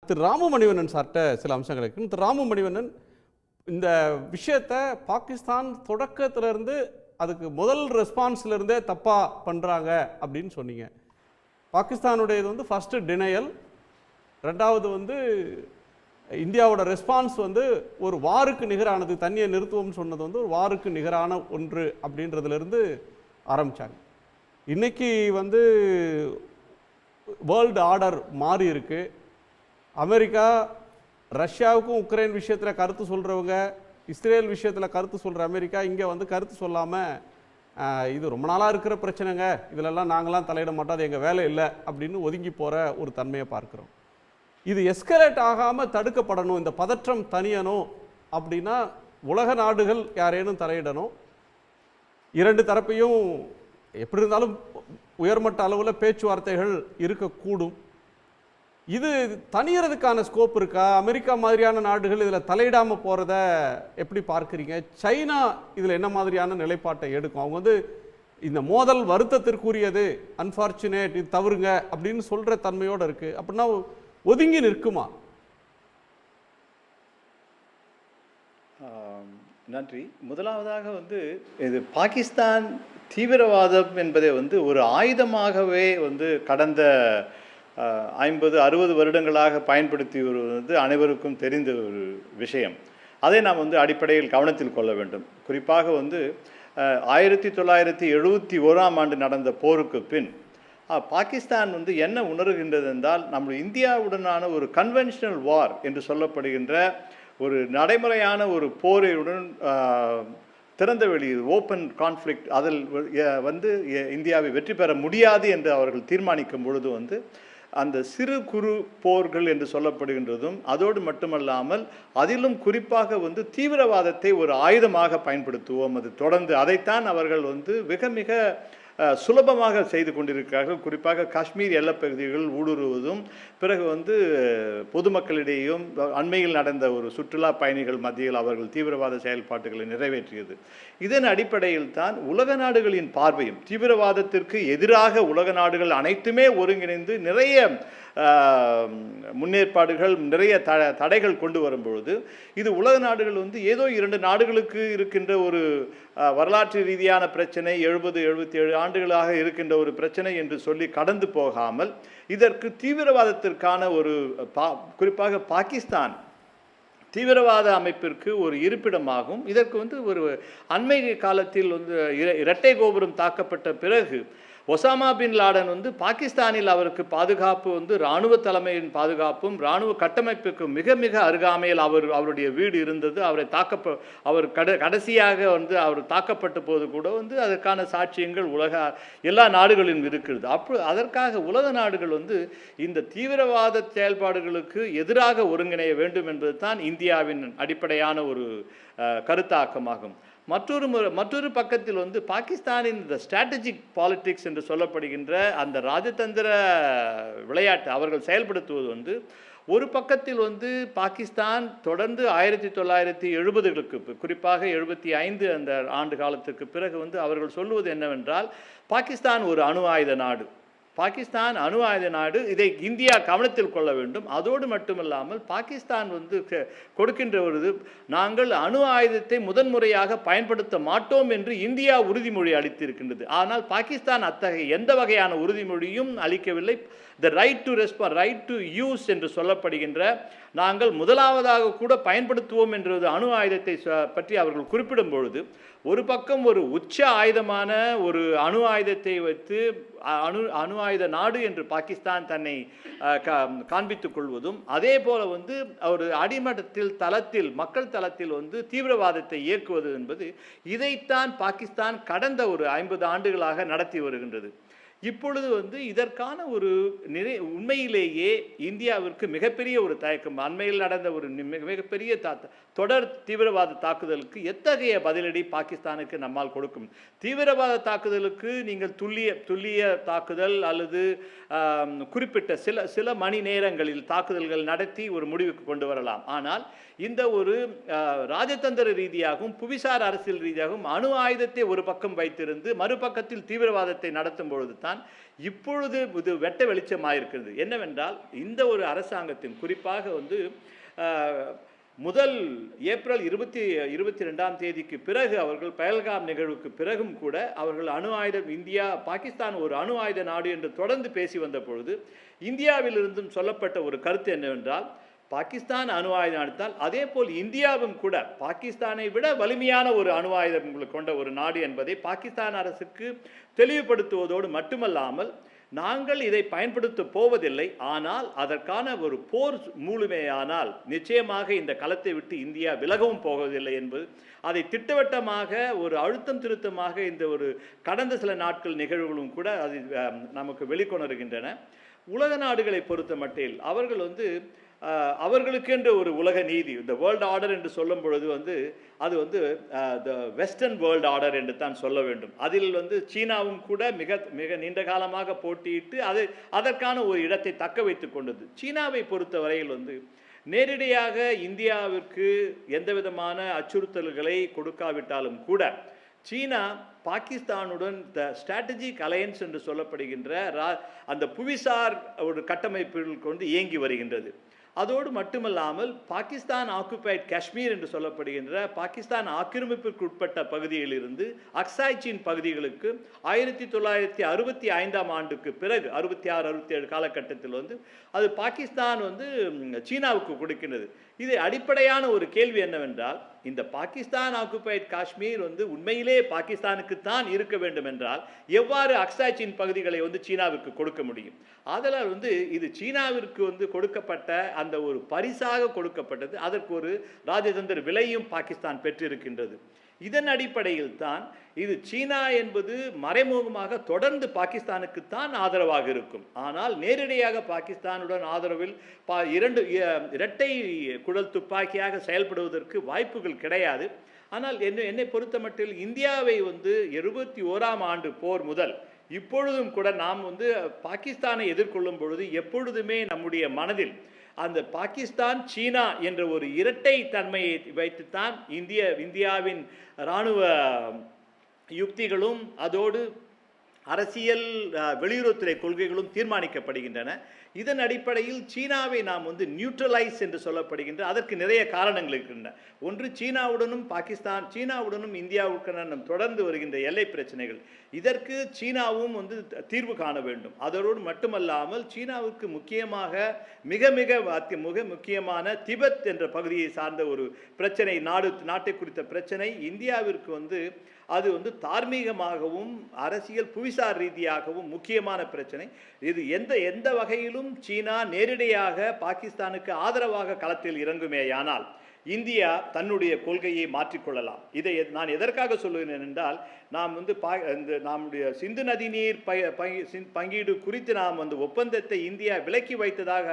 திரு ராமு மணிவண்ணன் சார்ட்ட சில அம்சங்கள் இருக்கு. திரு ராமு மணிவண்ணன், இந்த விஷயத்தை பாகிஸ்தான் தொடக்கத்திலிருந்து அதுக்கு முதல் ரெஸ்பான்ஸ்லேருந்தே தப்பாக பண்ணுறாங்க அப்படின்னு சொன்னீங்க. பாகிஸ்தானுடையது வந்து ஃபஸ்ட்டு டினையல், ரெண்டாவது வந்து இந்தியாவோட ரெஸ்பான்ஸ் வந்து ஒரு வாருக்கு நிகரானது, தண்ணியை நிறுத்துவோம்னு சொன்னது வந்து ஒரு வாருக்கு நிகரான ஒன்று அப்படின்றதுலேருந்து ஆரம்பித்தாங்க. இன்றைக்கி வந்து வேர்ல்டு ஆர்டர் மாறி இருக்கு. அமெரிக்கா ரஷ்யாவுக்கும் உக்ரைன் விஷயத்தில் கருத்து சொல்கிறவங்க, இஸ்ரேல் விஷயத்தில் கருத்து சொல்கிற அமெரிக்கா இங்கே வந்து கருத்து சொல்லாமல் இது ரொம்ப நாளாக இருக்கிற பிரச்சனைங்க, இதிலெல்லாம் நாங்களாம் தலையிட மாட்டோம், அது எங்கள் வேலை இல்லை அப்படின்னு ஒதுங்கி போகிற ஒரு தன்மையை பார்க்குறோம். இது எஸ்கலேட் ஆகாமல் தடுக்கப்படணும், இந்த பதற்றம் தனியணும் அப்படின்னா உலக நாடுகள் யாரேனும் தலையிடணும். இரண்டு தரப்பையும் எப்படி இருந்தாலும் உயர்மட்ட அளவில் பேச்சுவார்த்தைகள் இருக்கக்கூடும். இது தனியறதுக்கான ஸ்கோப் இருக்கா? அமெரிக்கா மாதிரியான நாடுகள் இதில் தலையிடாமல் போகிறத எப்படி பார்க்குறீங்க? சைனா இதில் என்ன மாதிரியான நிலைப்பாட்டை எடுக்கும்? அவங்க வந்து இந்த மோதல் வருத்தத்திற்குரியது, அன்ஃபார்ச்சுனேட், இது தவறுங்க அப்படின்னு சொல்கிற தன்மையோடு இருக்குது. அப்படின்னா ஒதுங்கி நிற்குமா? நன்றி. முதலாவதாக வந்து இது பாகிஸ்தான் தீவிரவாதம் என்பதை வந்து ஒரு ஆயுதமாகவே வந்து கடந்த 50-60 வருடங்களாக பயன்படுத்தி வருவது வந்து அனைவருக்கும் தெரிந்த ஒரு விஷயம். அதை நாம் வந்து அடிப்படையில் கவனத்தில் கொள்ள வேண்டும். குறிப்பாக வந்து 1971ஆம் ஆண்டு நடந்த போருக்கு பின் பாகிஸ்தான் வந்து என்ன உணர்கின்றது என்றால், நம்ம இந்தியாவுடனான ஒரு கன்வென்ஷனல் வார் என்று சொல்லப்படுகின்ற ஒரு நடைமுறையான ஒரு போரையுடன் திறந்த வெளி ஓப்பன் கான்ஃப்ளிக்ட் அதில் வந்து இந்தியாவை வெற்றி பெற முடியாது என்று அவர்கள் தீர்மானிக்கும் பொழுது வந்து அந்த சிறு குறு போர்கள் என்று சொல்லப்படுகின்றதும், அதோடு மட்டுமல்லாமல் அதிலும் குறிப்பாக வந்து தீவிரவாதத்தை ஒரு ஆயுதமாக பயன்படுத்துவோம், அது தொடர்ந்து அதைத்தான் அவர்கள் வந்து மிக மிக சுலபமாக செய்து கொண்டிருக்கிறார்கள். குறிப்பாக காஷ்மீர் எல்லைப்பகுதிகள் ஊடுருவதும், பிறகு வந்து பொதுமக்களிடையும் அண்மையில் நடந்த ஒரு சுற்றுலா பயணிகள் மத்தியில் அவர்கள் தீவிரவாத செயல்பாட்டுகளை நிறைவேற்றியது. இதன் அடிப்படையில் தான் உலக நாடுகளின் பார்வையும் தீவிரவாதத்திற்கு எதிராக உலக நாடுகள் அனைத்துமே ஒருங்கிணைந்து நிறைய முன்னேற்பாடுகள், நிறைய தடைகள் கொண்டு வரும்பொழுது இது உலக நாடுகள் வந்து ஏதோ 2 நாடுகளுக்கு இருக்கின்ற ஒரு வரலாற்று ரீதியான பிரச்சனை, 70-77 ஆண்டுகளாக இருக்கின்ற ஒரு பிரச்சனை என்று சொல்லி கடந்து போகாமல் இதற்கு தீவிரவாதத்திற்கான ஒரு குறிப்பாக பாகிஸ்தான் தீவிரவாத அமைப்பிற்கு ஒரு இருப்பிடமாகும். இதற்கு வந்து ஒரு அண்மை காலத்தில் வந்து இரட்டை கோபுரம் தாக்கப்பட்ட பிறகு ஒசாமா பின் லாடன் வந்து பாகிஸ்தானில் அவருக்கு பாதுகாப்பு வந்து இராணுவ தலைமையின் பாதுகாப்பும் இராணுவ கட்டமைப்புக்கு மிக மிக அருகாமையில் அவருடைய வீடு இருந்தது. அவர் கடைசியாக வந்து அவர் தாக்கப்பட்ட போது கூட வந்து அதற்கான சாட்சியங்கள் எல்லா நாடுகளிலும் இருக்கிறது. அதற்காக உலக நாடுகள் வந்து இந்த தீவிரவாத செயல்பாடுகளுக்கு எதிராக ஒருங்கிணைய வேண்டும் என்பது தான் இந்தியாவின் அடிப்படையான ஒரு கருத்தாக்கமாகும். மற்றொரு பக்கத்தில் வந்து பாகிஸ்தானின் இந்த ஸ்ட்ராட்டஜிக் பாலிடிக்ஸ் என்று சொல்லப்படுகின்ற அந்த ராஜதந்திர விளையாட்டு அவர்கள் செயல்படுத்துவது வந்து ஒரு பக்கத்தில் வந்து பாகிஸ்தான் தொடர்ந்து 1970களுக்கு குறிப்பாக 75 அந்த ஆண்டு காலத்துக்கு பிறகு வந்து அவர்கள் சொல்லுவது என்னவென்றால், பாகிஸ்தான் ஒரு அணு ஆயுத நாடு, பாகிஸ்தான் அணு ஆயுத நாடு, இதை இந்தியா கவனத்தில் கொள்ள வேண்டும். அதோடு மட்டுமல்லாமல் பாகிஸ்தான் வந்து கொடுக்கின்ற ஒரு நாங்கள் அணு ஆயுதத்தை முதன்முறையாக பயன்படுத்த மாட்டோம் என்று இந்தியா உறுதிமொழி அளித்திருக்கின்றது. ஆனால் பாகிஸ்தான் அத்தகைய எந்த வகையான உறுதிமொழியும் அளிக்கவில்லை. The right to respond, right to use என்று சொல்லப்படுகின்ற நாங்கள் முதலாவதாக கூட பயன்படுத்துவோம் என்றது அணு ஆயுதத்தை பற்றி அவர்கள் குறிப்பிடும் பொழுது ஒரு பக்கம் ஒரு உச்ச ஆயுதமான ஒரு அணு ஆயுதத்தை வைத்து அணு ஆயுத நாடு என்று பாகிஸ்தான் தன்னை காண்பித்துக் கொள்வதும், அதே போல வந்து ஒரு அடிமட்டத்தில் தளத்தில் மக்கள் தளத்தில் வந்து தீவிரவாதத்தை இயக்குவது என்பது இதைத்தான் பாகிஸ்தான் கடந்த ஒரு 50 ஆண்டுகளாக நடத்தி வருகின்றது. இப்பொழுது வந்து இதற்கான ஒரு உண்மையிலேயே இந்தியாவிற்கு மிகப்பெரிய ஒரு தயக்கம். அண்மையில் நடந்த ஒரு மிகப்பெரிய தொடர் தீவிரவாத தாக்குதலுக்கு எத்தகைய பதிலடி பாகிஸ்தானுக்கு நம்மால் கொடுக்கும்? தீவிரவாத தாக்குதலுக்கு நீங்கள் துல்லிய தாக்குதல் அல்லது குறிப்பிட்ட சில மணி நேரங்களில் தாக்குதல்கள் நடத்தி ஒரு முடிவுக்கு கொண்டு வரலாம். ஆனால் இந்த ஒரு ராஜதந்திர ரீதியாகவும் புவிசார் அரசியல் ரீதியாகவும் அணு ஆயுதத்தை ஒரு பக்கம் வைத்திருந்து மறுபக்கத்தில் தீவிரவாதத்தை நடத்தும் பொழுது தான் இப்பொழுது இது வெட்ட வெளிச்சமாயிருக்கிறது. என்னவென்றால் இந்த ஒரு அரசாங்கத்தின் குறிப்பாக வந்து முதல் ஏப்ரல் 22ஆம் தேதிக்கு பிறகு அவர்கள் பஹல்காம் நிகழ்வுக்கு பிறகும் கூட அவர்கள் அணு ஆயுதம் பாகிஸ்தான் ஒரு அணு ஆயுத நாடு என்று தொடர்ந்து பேசி வந்த பொழுது இந்தியாவிலிருந்தும் சொல்லப்பட்ட ஒரு கருத்து என்னவென்றால், பாகிஸ்தான் அணு ஆயுதம் அளித்தால் அதே போல் இந்தியாவும் கூட பாகிஸ்தானை விட வலிமையான ஒரு அணு ஆயுதம் கொண்ட ஒரு நாடு என்பதை பாகிஸ்தான் அரசுக்கு தெளிவுபடுத்துவதோடு மட்டுமல்லாமல், நாங்கள் இதை பயன்படுத்த போவதில்லை, ஆனால் அதற்கான ஒரு போர் மூலமேயானால் நிச்சயமாக இந்த களத்தை விட்டு இந்தியா விலகவும் போவதில்லை என்பது அதை திட்டவட்டமாக ஒரு அழுத்தம் திருத்தமாக இந்த ஒரு கடந்த சில நாட்கள் நிகழ்வுகளும் கூட அது நமக்கு வெளிக்கொணர்கின்றன. உலக நாடுகளை பொறுத்த மட்டில் அவர்கள் வந்து அவர்களுக்கென்று ஒரு உலக நீதி, இந்த வேர்ல்டு ஆர்டர் என்று சொல்லும் பொழுது வந்து அது வந்து த வெஸ்டர்ன் வேர்ல்டு ஆர்டர் என்று தான் சொல்ல வேண்டும். அதில் வந்து சீனாவும் கூட மிக மிக நீண்ட காலமாக போட்டியிட்டு அதற்கான ஒரு இடத்தை தக்க வைத்து கொண்டது. சீனாவை பொறுத்த வரையில் வந்து நேரடியாக இந்தியாவிற்கு எந்த விதமான அச்சுறுத்தல்களை கொடுக்காவிட்டாலும் கூட சீனா பாகிஸ்தானுடன் த ஸ்ட்ராட்டஜிக் அலையன்ஸ் என்று சொல்லப்படுகின்ற அந்த புவிசார் ஒரு கட்டமைப்பில் கொண்டு இயங்கி வருகின்றது. அதோடு மட்டுமல்லாமல் பாகிஸ்தான் ஆக்குபைட் காஷ்மீர் என்று சொல்லப்படுகின்ற பாகிஸ்தான் ஆக்கிரமிப்பிற்கு உட்பட்ட பகுதியிலிருந்து அக்சாய் சீன் பகுதிகளுக்கு 1965ஆம் ஆண்டுக்கு பிறகு 66-67 காலகட்டத்தில் வந்து அது பாகிஸ்தான் வந்து சீனாவுக்கு கொடுக்கின்றது. இது அடிப்படையான ஒரு கேள்வி என்னவென்றால், இந்த பாகிஸ்தான் ஆக்குபைட் காஷ்மீர் வந்து உண்மையிலே பாகிஸ்தானுக்கு தான் இருக்க வேண்டும் என்றால் எவ்வாறு அக்சாய் சீன் பகுதிகளை வந்து சீனாவிற்கு கொடுக்க முடியும்? ஆதலால் வந்து இது சீனாவிற்கு வந்து கொடுக்கப்பட்ட அந்த ஒரு பரிசாக கொடுக்கப்பட்டது. அதற்கு ஒரு ராஜதந்திர விலையும் பாகிஸ்தான் பெற்றிருக்கின்றது. இதன் அடிப்படையில் தான் இது சீனா என்பது மறைமுகமாக தொடர்ந்து பாகிஸ்தானுக்கு தான் ஆதரவாக இருக்கும். ஆனால் நேரடியாக பாகிஸ்தானுடன் ஆதரவில் இரட்டை குழல் துப்பாக்கியாக செயல்படுவதற்கு வாய்ப்புகள் கிடையாது. ஆனால் என்னை பொறுத்த மட்டில் இந்தியாவை வந்து 71ஆம் ஆண்டு போர் முதல் இப்பொழுதும் கூட நாம் வந்து பாகிஸ்தானை எதிர்கொள்ளும் பொழுது எப்பொழுதுமே நம்முடைய மனதில் அந்த பாகிஸ்தான் சீனா என்ற ஒரு இரட்டை தன்மையை வைத்துத்தான் இந்தியாவின் இராணுவ யுக்திகளும் அதோடு அரசியல் வெளியுறவுத்துறை கொள்கைகளும் தீர்மானிக்கப்படுகின்றன. இதன் அடிப்படையில் சீனாவை நாம் வந்து நியூட்ரலைஸ் என்று சொல்லப்படுகின்ற அதற்கு நிறைய காரணங்கள் இருக்கின்றன. ஒன்று, சீனாவுடனும் இந்தியாவுக்கான தொடர்ந்து வருகின்ற எல்லை பிரச்சனைகள். இதற்கு சீனாவும் வந்து தீர்வு காண வேண்டும். அதோடு மட்டுமல்லாமல் சீனாவுக்கு முக்கியமாக மிக முக்கியமான திபெத் என்ற பகுதியை சார்ந்த ஒரு பிரச்சனை, நாட்டை குறித்த பிரச்சனை இந்தியாவிற்கு வந்து அது வந்து தார்மீகமாகவும் அரசியல் புவிசார் ரீதியாகவும் முக்கியமான பிரச்சனை. இது எந்த வகையிலும் சீனா நேரடியாக பாகிஸ்தானுக்கு ஆதரவாக களத்தில் இறங்குமேயானால் இந்தியா தன்னுடைய கொள்கையை மாற்றிக்கொள்ளலாம். இதை நான் எதற்காக சொல்லுகிறேன் என்றால், நாம் வந்து நம்முடைய சிந்து நதி நீர் பங்கீடு குறித்து நாம் வந்து ஒப்பந்தத்தை இந்தியா விலக்கி வைத்ததாக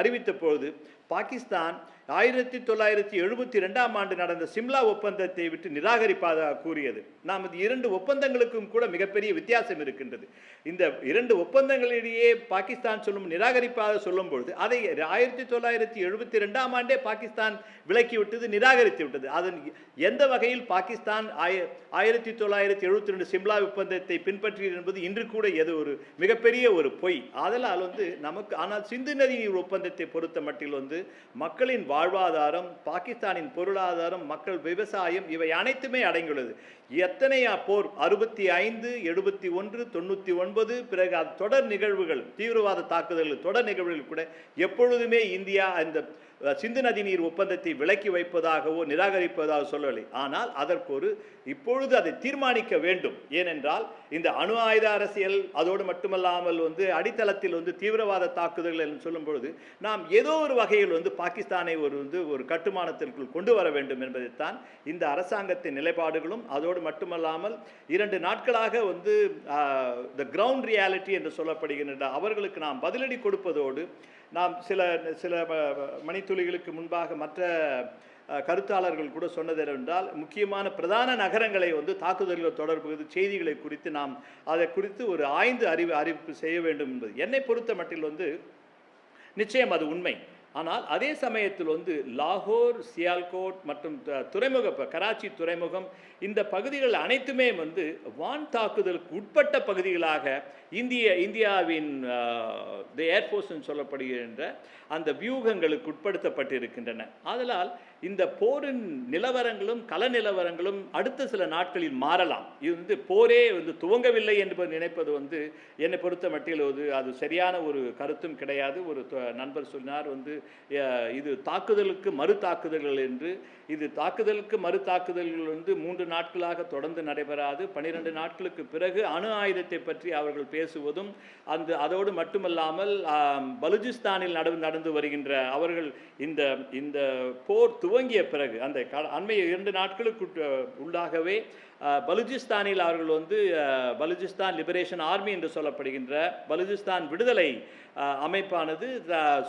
அறிவித்த பொழுது பாகிஸ்தான் 1972ஆம் ஆண்டு நடந்த சிம்லா ஒப்பந்தத்தை விட்டு நிராகரிப்பதாக கூறியது. நாம் இது 2 ஒப்பந்தங்களுக்கும் கூட மிகப்பெரிய வித்தியாசம் இருக்கின்றது. இந்த 2 ஒப்பந்தங்களிடையே பாகிஸ்தான் நிராகரிப்பாக சொல்லும் பொழுது அதை 1972ஆம் ஆண்டே பாகிஸ்தான் விலக்கிவிட்டது, நிராகரித்து விட்டது. அதன் எந்த வகையில் பாகிஸ்தான் 1972 சிம்லா ஒப்பந்தத்தை பின்பற்றியது என்பது இன்று கூட எது ஒரு மிகப்பெரிய ஒரு பொய். ஆதலால் வந்து நமக்கு ஆனால் சிந்து நதி நீர் ஒப்பந்தத்தை பொறுத்த மட்டில் வந்து மக்களின் வாழ்வாதாரம், பாகிஸ்தானின் பொருளாதாரம், மக்கள் விவசாயம் இவை அனைத்துமே அடங்கியுள்ளது. எத்தனை போர் 65, 71, 99 பிறகு தொடர் நிகழ்வுகள், தீவிரவாத தாக்குதல்கள், தொடர் நிகழ்வுகள் கூட எப்பொழுதுமே இந்தியா இந்த சிந்து நதி நீர் ஒப்பந்தத்தை விலக்கி வைப்பதாகவோ நிராகரிப்பதாக சொல்லவில்லை. ஆனால் அதற்கு இப்பொழுது அதை தீர்மானிக்க வேண்டும். ஏனென்றால் இந்த அணு ஆயுத அரசியல், அதோடு மட்டுமல்லாமல் வந்து அடித்தளத்தில் வந்து தீவிரவாத தாக்குதல்கள் என்று சொல்லும் பொழுது நாம் ஏதோ ஒரு வகையில் வந்து பாகிஸ்தானை ஒரு கட்டுமானத்திற்குள் கொண்டு வர வேண்டும் என்பதைத்தான் இந்த அரசாங்கத்தின் நிலைப்பாடுகளும், அதோடு மட்டுமல்லாமல் 2 நாட்களாக வந்து த கிரவுண்ட் ரியாலிட்டி என்று சொல்லப்படுகின்ற அவர்களுக்கு நாம் பதிலடி கொடுப்பதோடு, நாம் சில மணித்துளிகளுக்கு முன்பாக மற்ற கருத்தாளர்கள் கூட சொன்னது என்னவென்றால், முக்கியமான பிரதான நகரங்களை வந்து தாக்குதல்கள் தொடர்பு செய்திகளை குறித்து நாம் அதை குறித்து ஒரு ஆய்ந்து அறிவிப்பு செய்ய வேண்டும் என்பது என்னை பொறுத்த மட்டில் வந்து நிச்சயம் அது உண்மை. ஆனால் அதே சமயத்தில் வந்து லாகூர், சியால்கோட் மற்றும் கராச்சி துறைமுகம், இந்த பகுதிகள் அனைத்துமே வந்து வான் தாக்குதலுக்கு உட்பட்ட பகுதிகளாக இந்தியாவின் ஏர்ஃபோர்ஸ் சொல்லப்படுகின்ற அந்த வியூகங்களுக்கு உட்படுத்தப்பட்டிருக்கின்றன. ஆதலால் இந்த போரின் நிலவரங்களும் கள நிலவரங்களும் அடுத்த சில நாட்களில் மாறலாம். இது வந்து போரே வந்து துவங்கவில்லை என்று நினைப்பது வந்து என்னை பொறுத்த மட்டில் அது சரியான ஒரு கருத்தும் கிடையாது. ஒரு நண்பர் சொன்னார் வந்து இது தாக்குதலுக்கு மறு தாக்குதல்கள் என்று. இது தாக்குதலுக்கு மறு தாக்குதல்கள் வந்து 3 நாட்களாக தொடர்ந்து நடைபெறாது. 12 நாட்களுக்கு பிறகு அணு ஆயுதத்தை பற்றி அவர்கள் பேசுவதும் அதோடு மட்டுமல்லாமல் பலுஜிஸ்தானில் நடந்து வருகின்ற அவர்கள் இந்த போர் துவங்கிய பிறகு அந்த அண்மைய 2 நாட்களுக்கு உள்ளாகவே பலுஜிஸ்தானில் அவர்கள் வந்து பலுஜிஸ்தான் லிபரேஷன் ஆர்மி என்று சொல்லப்படுகின்ற பலுஜிஸ்தான் விடுதலை அமைப்பானது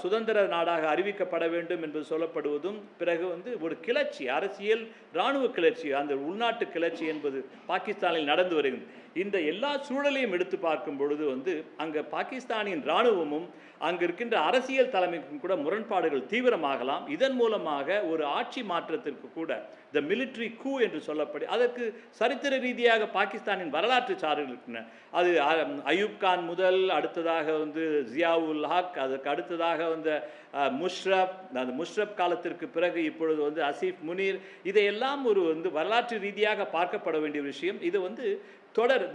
சுதந்திர நாடாக அறிவிக்கப்பட வேண்டும் என்று சொல்லப்படுவதும், பிறகு வந்து ஒரு கிளர்ச்சி, அரசியல் இராணுவ கிளர்ச்சி, அந்த உள்நாட்டு கிளர்ச்சி என்பது பாகிஸ்தானில் நடந்து வருகிறது. இந்த எல்லா சூழலையும் எடுத்து பார்க்கும் பொழுது வந்து அங்கே பாகிஸ்தானின் இராணுவமும் அங்கு இருக்கின்ற அரசியல் தலைமைக்கும் கூட முரண்பாடுகள் தீவிரமாகலாம். இதன் மூலமாக ஒரு ஆட்சி மாற்றத்திற்கு கூட த மிலிட்ரி கூ என்று சொல்லப்படி அதற்கு சரித்திர ரீதியாக பாகிஸ்தானின் வரலாற்று சாறுகள் இருக்கின்றன. அது அயூப் கான் முதல், அடுத்ததாக வந்து ஜியாவுல் ஹக், அதுக்கு அடுத்ததாக வந்து முஷ்ரப் காலத்திற்கு பிறகு இப்பொழுது வந்து அசீஃப் முனீர், இதையெல்லாம் ஒரு வந்து வரலாற்று ரீதியாக பார்க்கப்பட வேண்டிய விஷயம். இது வந்து தொடர்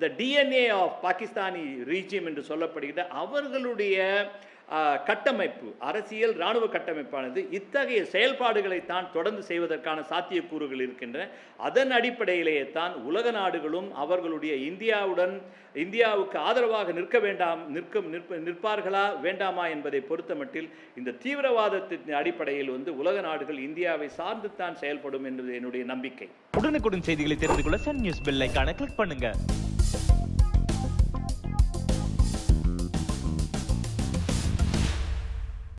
the DNA of Pakistani region என்று சொல்லப்படுகிற அவர்களுடைய கட்டமைப்பு, அரசியல் இராணுவ கட்டமைப்பானது இத்தகைய செயல்பாடுகளை தான் தொடர்ந்து செய்வதற்கான சாத்தியக்கூறுகள் இருக்கின்றன. அதன் அடிப்படையிலேயே தான் உலக நாடுகளும் அவர்களுடைய இந்தியாவுக்கு ஆதரவாக நிற்பார்களா வேண்டாமா என்பதை பொறுத்தமட்டில் இந்த தீவிரவாதத்தின் அடிப்படையில் வந்து உலக நாடுகள் இந்தியாவை சார்ந்து தான் செயல்படும் என்பது என்னுடைய நம்பிக்கை. உடனுக்குடன் செய்திகளை தெரிந்து கொள்ள சன் நியூஸ் பெல் ஐகானை கிளிக் பண்ணுங்க.